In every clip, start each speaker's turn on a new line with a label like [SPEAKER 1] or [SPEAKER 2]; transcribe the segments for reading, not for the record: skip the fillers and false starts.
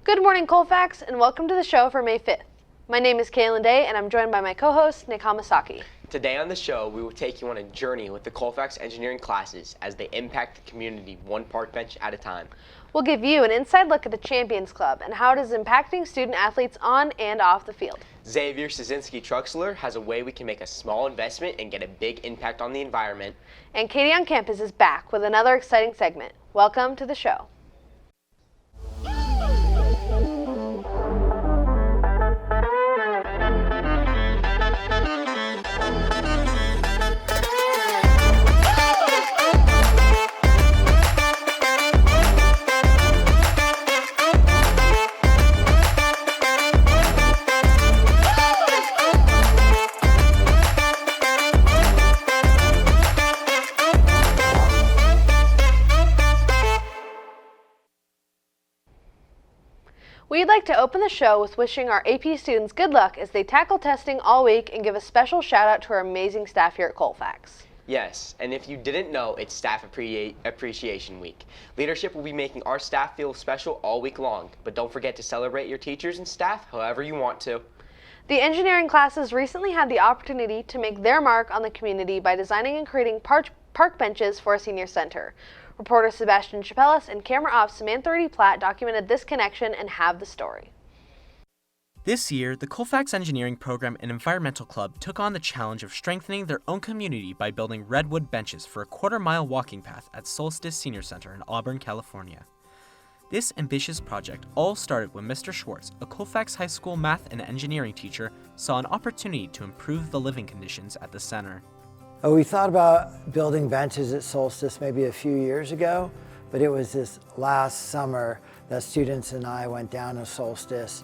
[SPEAKER 1] Good morning, Colfax, and welcome to the show for May 5th. My name is Kaelin Day, and I'm joined by my co-host, Nik Hamasaki.
[SPEAKER 2] Today on the show, we will take you on a journey with the Colfax engineering classes as they impact the community one park bench at a time.
[SPEAKER 1] We'll give you an inside look at the Champions Club and how it is impacting student athletes on and off the field.
[SPEAKER 2] Xavier Szynski Truxler has a way we can make a small investment and get a big impact on the environment.
[SPEAKER 1] And Katie on campus is back with another exciting segment. Welcome to the show. We'd like to open the show with wishing our AP students good luck as they tackle testing all week and give a special shout out to our amazing staff here at Colfax.
[SPEAKER 2] Yes, and if you didn't know, it's Staff Appreciation Week. Leadership will be making our staff feel special all week long, but don't forget to celebrate your teachers and staff however you want to.
[SPEAKER 1] The engineering classes recently had the opportunity to make their mark on the community by designing and creating park benches for a senior center. Reporter Sebastian Choppelas and camera op Samantha Reedy-Platt documented this connection and have the story.
[SPEAKER 3] This year, the Colfax Engineering Program and Environmental Club took on the challenge of strengthening their own community by building redwood benches for a quarter-mile walking path at Solstice Senior Center in Auburn, California. This ambitious project all started when Mr. Schwartz, a Colfax High School math and engineering teacher, saw an opportunity to improve the living conditions at the center.
[SPEAKER 4] We thought about building benches at Solstice maybe a few years ago, but it was this last summer that students and I went down to Solstice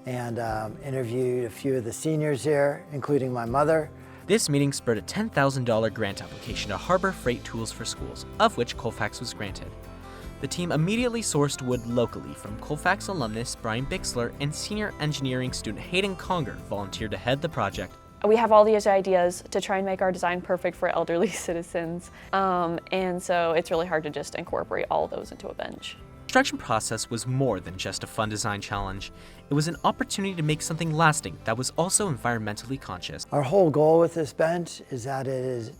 [SPEAKER 4] and interviewed a few of the seniors here, including my mother.
[SPEAKER 3] This meeting spurred a $10,000 grant application to Harbor Freight Tools for Schools, of which Colfax was granted. The team immediately sourced wood locally from Colfax alumnus Brian Bixler, and senior engineering student Hayden Conger volunteered to head the project.
[SPEAKER 5] We have all these ideas to try and make our design perfect for elderly citizens, and so it's really hard to just incorporate all of those into a bench.
[SPEAKER 3] The construction process was more than just a fun design challenge. It was an opportunity to make something lasting that was also environmentally conscious.
[SPEAKER 4] Our whole goal with this bench is that it is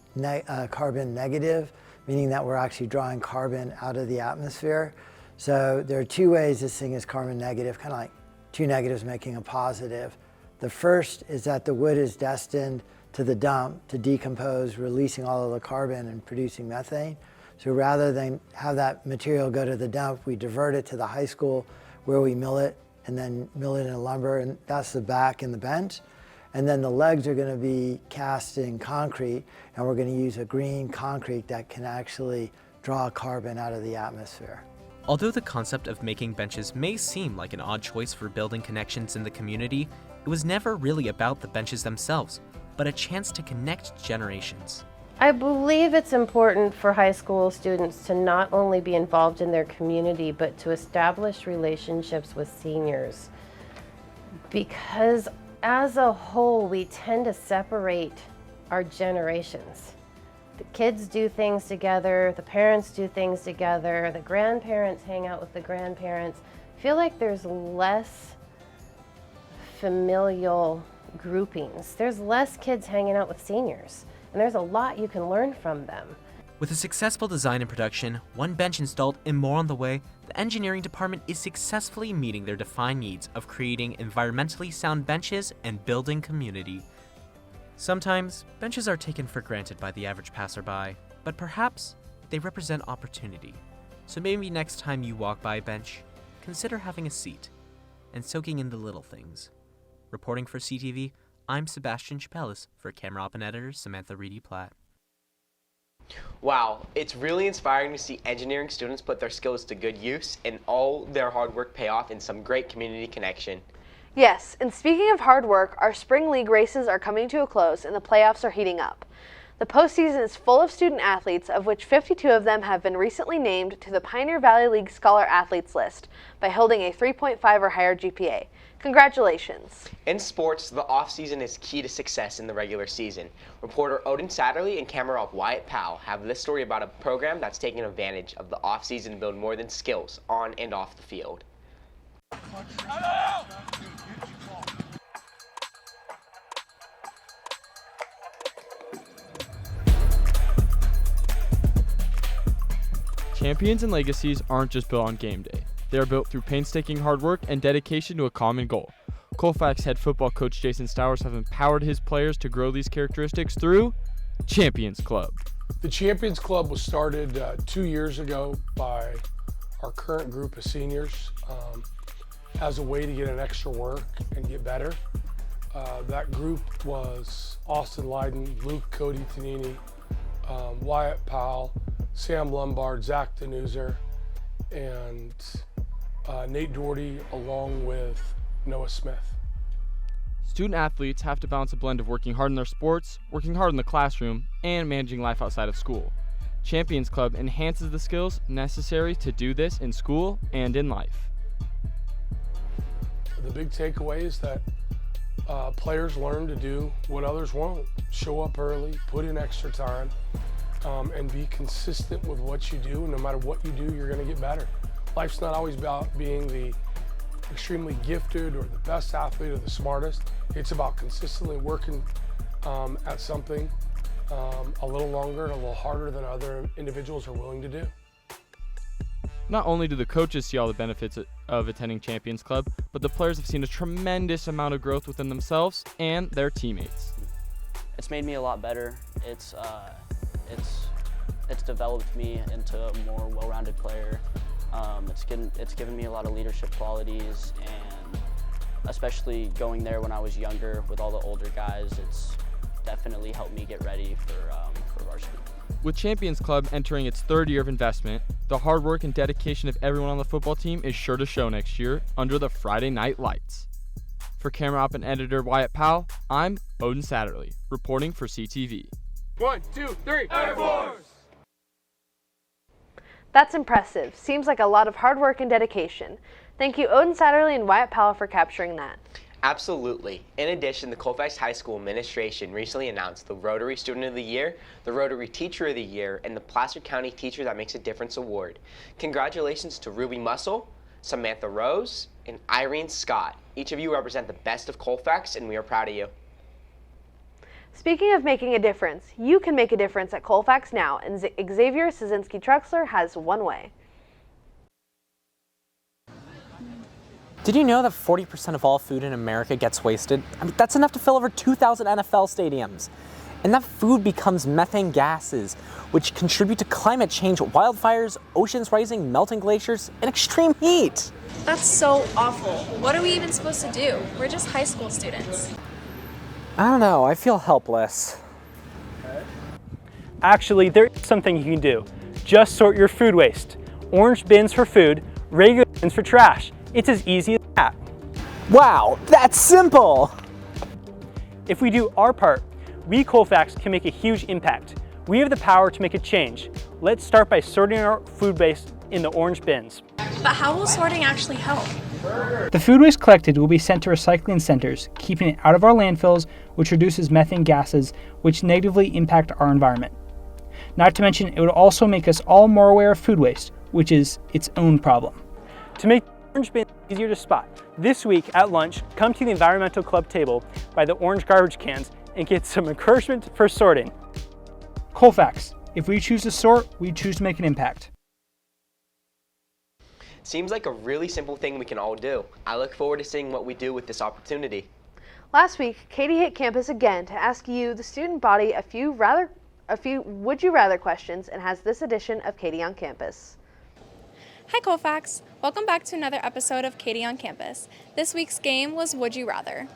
[SPEAKER 4] carbon negative, meaning that we're actually drawing carbon out of the atmosphere. So there are two ways this thing is carbon negative, kind of like two negatives making a positive. The first is that the wood is destined to the dump to decompose, releasing all of the carbon and producing methane. So rather than have that material go to the dump, we divert it to the high school where we mill it and then mill it in lumber, and that's the back and the bench. And then the legs are going to be cast in concrete, and we're going to use a green concrete that can actually draw carbon out of the atmosphere.
[SPEAKER 3] Although the concept of making benches may seem like an odd choice for building connections in the community, it was never really about the benches themselves, but a chance to connect generations.
[SPEAKER 6] I believe it's important for high school students to not only be involved in their community, but to establish relationships with seniors. Because as a whole, we tend to separate our generations. The kids do things together, the parents do things together, the grandparents hang out with the grandparents. I feel like there's less familial groupings. There's less kids hanging out with seniors, and there's a lot you can learn from them.
[SPEAKER 3] With a successful design and production, one bench installed and more on the way, the engineering department is successfully meeting their defined needs of creating environmentally sound benches and building community. Sometimes, benches are taken for granted by the average passerby, but perhaps they represent opportunity. So maybe next time you walk by a bench, consider having a seat and soaking in the little things. Reporting for CTV, I'm Sebastian Choppelas for camera op and editor Samantha Reedy-Platt.
[SPEAKER 2] Wow, it's really inspiring to see engineering students put their skills to good use and all their hard work pay off in some great community connection.
[SPEAKER 1] Yes, and speaking of hard work, our spring league races are coming to a close and the playoffs are heating up. The postseason is full of student athletes, of which 52 of them have been recently named to the Pioneer Valley League Scholar Athletes list by holding a 3.5 or higher GPA. Congratulations.
[SPEAKER 2] In sports, the off-season is key to success in the regular season. Reporter Odin Satterlee and camera op Wyatt Powell have this story about a program that's taking advantage of the off-season to build more than skills on and off the field.
[SPEAKER 7] Champions and legacies aren't just built on game day. They are built through painstaking hard work and dedication to a common goal. Colfax head football coach Jason Stowers has empowered his players to grow these characteristics through Champions Club.
[SPEAKER 8] The Champions Club was started 2 years ago by our current group of seniors as a way to get an extra work and get better. That group was Austin Leiden, Luke Cody Tanini, Wyatt Powell, Sam Lombard, Zach Denuser, and Nate Doherty, along with Noah Smith.
[SPEAKER 7] Student athletes have to balance a blend of working hard in their sports, working hard in the classroom, and managing life outside of school. Champions Club enhances the skills necessary to do this in school and in life.
[SPEAKER 8] The big takeaway is that players learn to do what others won't. Show up early, put in extra time, and be consistent with what you do. No matter what you do, you're going to get better. Life's not always about being the extremely gifted or the best athlete or the smartest. It's about consistently working at something a little longer and a little harder than other individuals are willing to do.
[SPEAKER 7] Not only do the coaches see all the benefits of attending Champions Club, but the players have seen a tremendous amount of growth within themselves and their teammates.
[SPEAKER 9] It's made me a lot better. It's developed me into a more well-rounded player. It's given me a lot of leadership qualities, and especially going there when I was younger with all the older guys, it's definitely helped me get ready for varsity.
[SPEAKER 7] With Champions Club entering its third year of investment, the hard work and dedication of everyone on the football team is sure to show next year under the Friday night lights. For camera op and editor Wyatt Powell, I'm Odin Satterlee, reporting for CTV.
[SPEAKER 8] 1, 2, 3, Air Force!
[SPEAKER 1] That's impressive. Seems like a lot of hard work and dedication. Thank you, Odin Satterlee and Wyatt Powell, for capturing that.
[SPEAKER 2] Absolutely. In addition, the Colfax High School administration recently announced the Rotary Student of the Year, the Rotary Teacher of the Year, and the Placer County Teacher That Makes a Difference Award. Congratulations to Ruby Muscle, Samantha Rose, and Irene Scott. Each of you represent the best of Colfax, and we are proud of you.
[SPEAKER 1] Speaking of making a difference, you can make a difference at Colfax now, and Xavier Szynski-Truxler has one way.
[SPEAKER 3] Did you know that 40% of all food in America gets wasted? I mean, that's enough to fill over 2,000 NFL stadiums. And that food becomes methane gases, which contribute to climate change, wildfires, oceans rising, melting glaciers, and extreme heat.
[SPEAKER 10] That's so awful. What are we even supposed to do? We're just high school students.
[SPEAKER 3] I don't know, I feel helpless.
[SPEAKER 11] Actually, there is something you can do. Just sort your food waste. Orange bins for food, regular bins for trash. It's as easy as that.
[SPEAKER 3] Wow, that's simple!
[SPEAKER 11] If we do our part, we Colfax can make a huge impact. We have the power to make a change. Let's start by sorting our food waste in the orange bins.
[SPEAKER 10] But how will sorting actually help?
[SPEAKER 12] The food waste collected will be sent to recycling centers, keeping it out of our landfills, which reduces methane gases, which negatively impact our environment. Not to mention, it would also make us all more aware of food waste, which is its own problem.
[SPEAKER 11] To make orange bins easier to spot, this week at lunch, come to the environmental club table by the orange garbage cans and get some encouragement for sorting.
[SPEAKER 12] Colfax, if we choose to sort, we choose to make an impact.
[SPEAKER 2] Seems like a really simple thing we can all do. I look forward to seeing what we do with this opportunity.
[SPEAKER 1] Last week, Katie hit campus again to ask you, the student body, a few would you rather questions, and has this edition of Katie on Campus.
[SPEAKER 10] Hi Colfax, welcome back to another episode of Katie on Campus. This week's game was Would You Rather.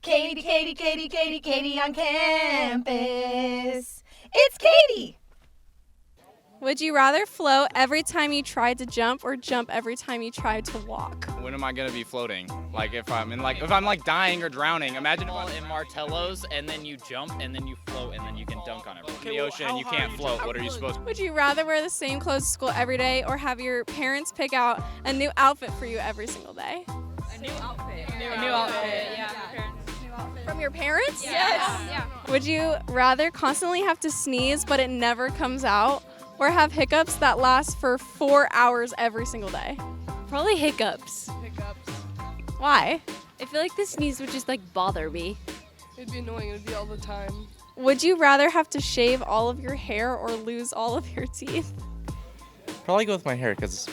[SPEAKER 13] Katie, Katie, Katie, Katie, Katie on campus. It's Katie!
[SPEAKER 10] Would you rather float every time you tried to jump or jump every time you tried to walk?
[SPEAKER 14] When am I gonna be floating? Like if I'm dying or drowning, imagine if I'm in Martellos and then you jump and then you float and then you can dunk on everyone. In the ocean and you can't float, what are you supposed to do?
[SPEAKER 10] Would you rather wear the same clothes to school every day or have your parents pick out a new outfit for you every single day?
[SPEAKER 13] A new outfit.
[SPEAKER 10] A new outfit, yeah. From your parents?
[SPEAKER 13] Yes.
[SPEAKER 10] Yeah. Would you rather constantly have to sneeze but it never comes out, or have hiccups that last for 4 hours every single day?
[SPEAKER 15] Probably hiccups.
[SPEAKER 10] Hiccups.
[SPEAKER 15] Why? I feel like the sneeze would just like bother me.
[SPEAKER 10] It'd be annoying. It'd be all the time. Would you rather have to shave all of your hair or lose all of your teeth?
[SPEAKER 16] Probably go with my hair because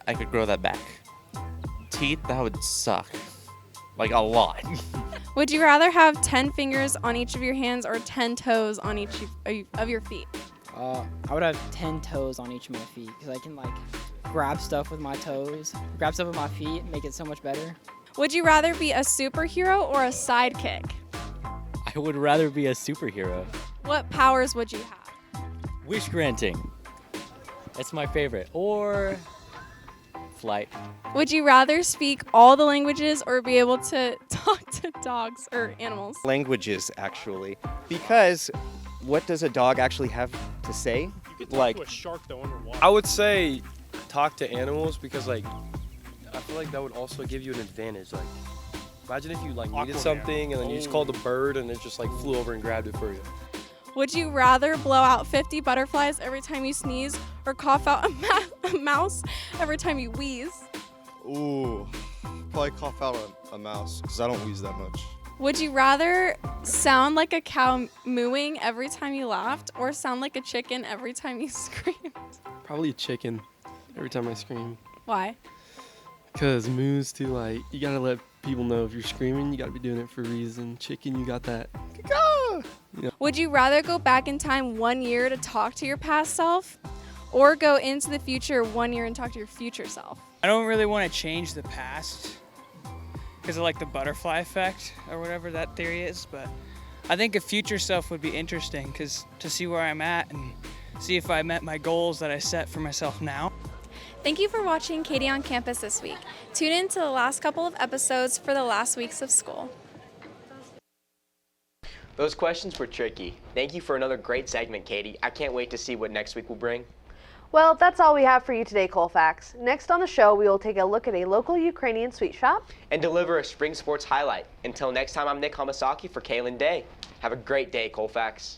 [SPEAKER 16] I could grow that back. Teeth, that would suck. Like a lot.
[SPEAKER 10] Would you rather have 10 fingers on each of your hands or 10 toes on each of your feet?
[SPEAKER 17] I would have 10 toes on each of my feet because I can like grab stuff with my toes, grab stuff with my feet, make it so much better.
[SPEAKER 10] Would you rather be a superhero or a sidekick?
[SPEAKER 18] I would rather be a superhero.
[SPEAKER 10] What powers would you have?
[SPEAKER 18] Wish granting. That's my favorite. Or flight.
[SPEAKER 10] Would you rather speak all the languages or be able to talk to dogs or animals?
[SPEAKER 19] Languages, actually. Because what does a dog actually have to say?
[SPEAKER 20] You could talk to a shark though underwater. I would say talk to animals because like I feel like that would also give you an advantage. Like imagine if you like needed something and then you just called a bird and it just like flew over and grabbed it for you.
[SPEAKER 10] Would you rather blow out 50 butterflies every time you sneeze or cough out a mouse every time you wheeze?
[SPEAKER 21] Ooh, probably cough out a mouse because I don't wheeze that much.
[SPEAKER 10] Would you rather sound like a cow mooing every time you laughed or sound like a chicken every time you screamed?
[SPEAKER 20] Probably a chicken every time I scream.
[SPEAKER 10] Why?
[SPEAKER 20] Because moos too, like, you gotta let people know if you're screaming, you gotta be doing it for a reason. Chicken, you got that. You know.
[SPEAKER 10] Would you rather go back in time 1 year to talk to your past self or go into the future 1 year and talk to your future self?
[SPEAKER 22] I don't really want to change the past because of like the butterfly effect or whatever that theory is, but I think a future self would be interesting because to see where I'm at and see if I met my goals that I set for myself now.
[SPEAKER 10] Thank you for watching Katie on Campus this week. Tune in to the last couple of episodes for the last weeks of school.
[SPEAKER 2] Those questions were tricky. Thank you for another great segment, Katie. I can't wait to see what next week will bring.
[SPEAKER 1] Well, that's all we have for you today, Colfax. Next on the show, we will take a look at a local Ukrainian sweet shop
[SPEAKER 2] and deliver a spring sports highlight. Until next time, I'm Nik Hamasaki for Kaelin Day. Have a great day, Colfax.